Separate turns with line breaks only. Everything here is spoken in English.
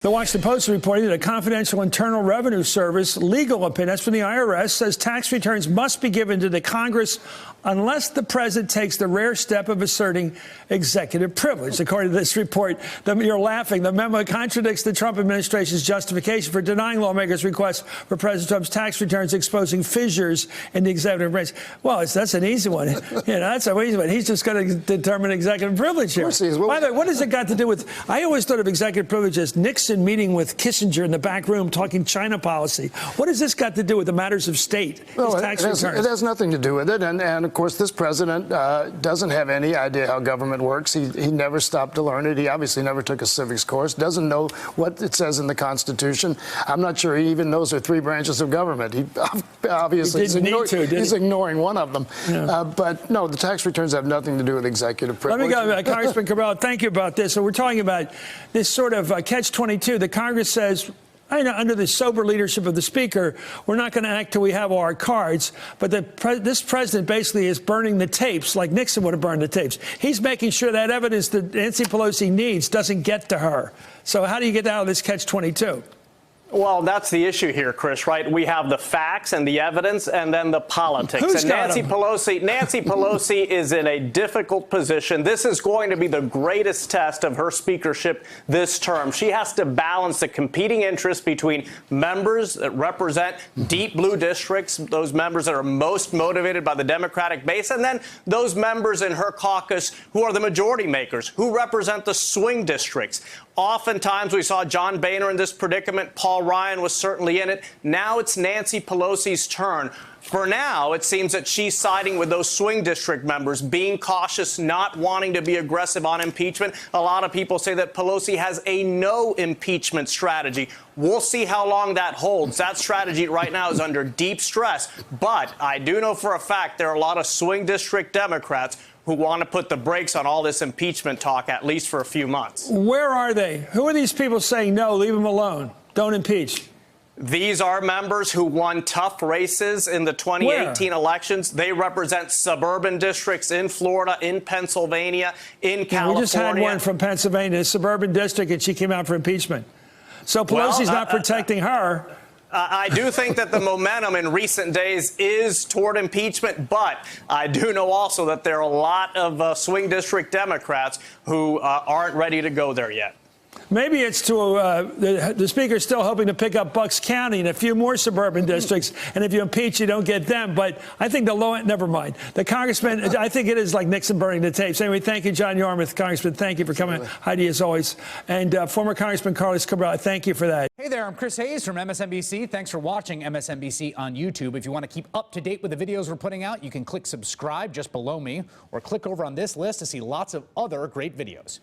The Washington Post is reporting that a confidential Internal Revenue Service legal opinion, that's from the IRS, says tax returns must be given to the Congress unless the president takes the rare step of asserting executive privilege. According to this report, you're laughing. The memo contradicts the Trump administration's justification for denying lawmakers' requests for President Trump's tax returns, exposing fissures in the executive branch. Well, that's an easy one. That's an easy one. He's just going to determine executive privilege here. By the way, what has it got to do with? I always thought of executive privilege as Nixon meeting with Kissinger in the back room talking China policy. What has this got to do with the matters of state?
Well, it has nothing to do with it. And of course, this president doesn't have any idea how government works. He never stopped to learn it. He obviously never took a civics course, doesn't know what it says in the Constitution. I'm not sure he even knows there are three branches of government. He obviously he's ignoring one of them. Yeah. But no, the tax returns have nothing to do with executive privilege.
Let me go, Congressman Cabral, thank you about this. So we're talking about this sort of catch-22. The Congress says, under the sober leadership of the Speaker, we're not going to act till we have all our cards. But this president basically is burning the tapes like Nixon would have burned the tapes. He's making sure that evidence that Nancy Pelosi needs doesn't get to her. So how do you get out of this catch-22?
Well, that's the issue here, Chris, right? We have the facts and the evidence and then the politics.
Who's
and Nancy Pelosi is in a difficult position. This is going to be the greatest test of her speakership this term. She has to balance the competing interests between members that represent deep blue districts, those members that are most motivated by the Democratic base, and then those members in her caucus who are the majority makers, who represent the swing districts. Oftentimes we saw John Boehner in this predicament. Paul Ryan was certainly in it. Now it's Nancy Pelosi's turn. For now, it seems that she's siding with those swing district members, being cautious, not wanting to be aggressive on impeachment. A lot of people say that Pelosi has a no impeachment strategy. We'll see how long that holds. That strategy right now is under deep stress. But I do know for a fact there are a lot of swing district Democrats who want to put the brakes on all this impeachment talk, at least for a few months.
Where are they? Who are these people saying, no, leave them alone, don't impeach?
These are members who won tough races in the 2018 elections. They represent suburban districts in Florida, in Pennsylvania, in California.
We just had one from Pennsylvania, a suburban district, and she came out for impeachment. So Pelosi's not protecting her.
I do think that the momentum in recent days is toward impeachment, but I do know also that there are a lot of swing district Democrats who aren't ready to go there yet.
Maybe it's to the Speaker's still hoping to pick up Bucks County and a few more suburban districts. And if you impeach, you don't get them. But I think the low end, never mind. The congressman, I think it is like Nixon burning the tapes. Anyway, thank you, John Yarmuth. Congressman, thank you for coming. Heidi, as always. And former Congressman Carlos Cabral, thank you for that.
Hey there, I'm Chris Hayes from MSNBC. Thanks for watching MSNBC on YouTube. If you want to keep up to date with the videos we're putting out, you can click subscribe just below me or click over on this list to see lots of other great videos.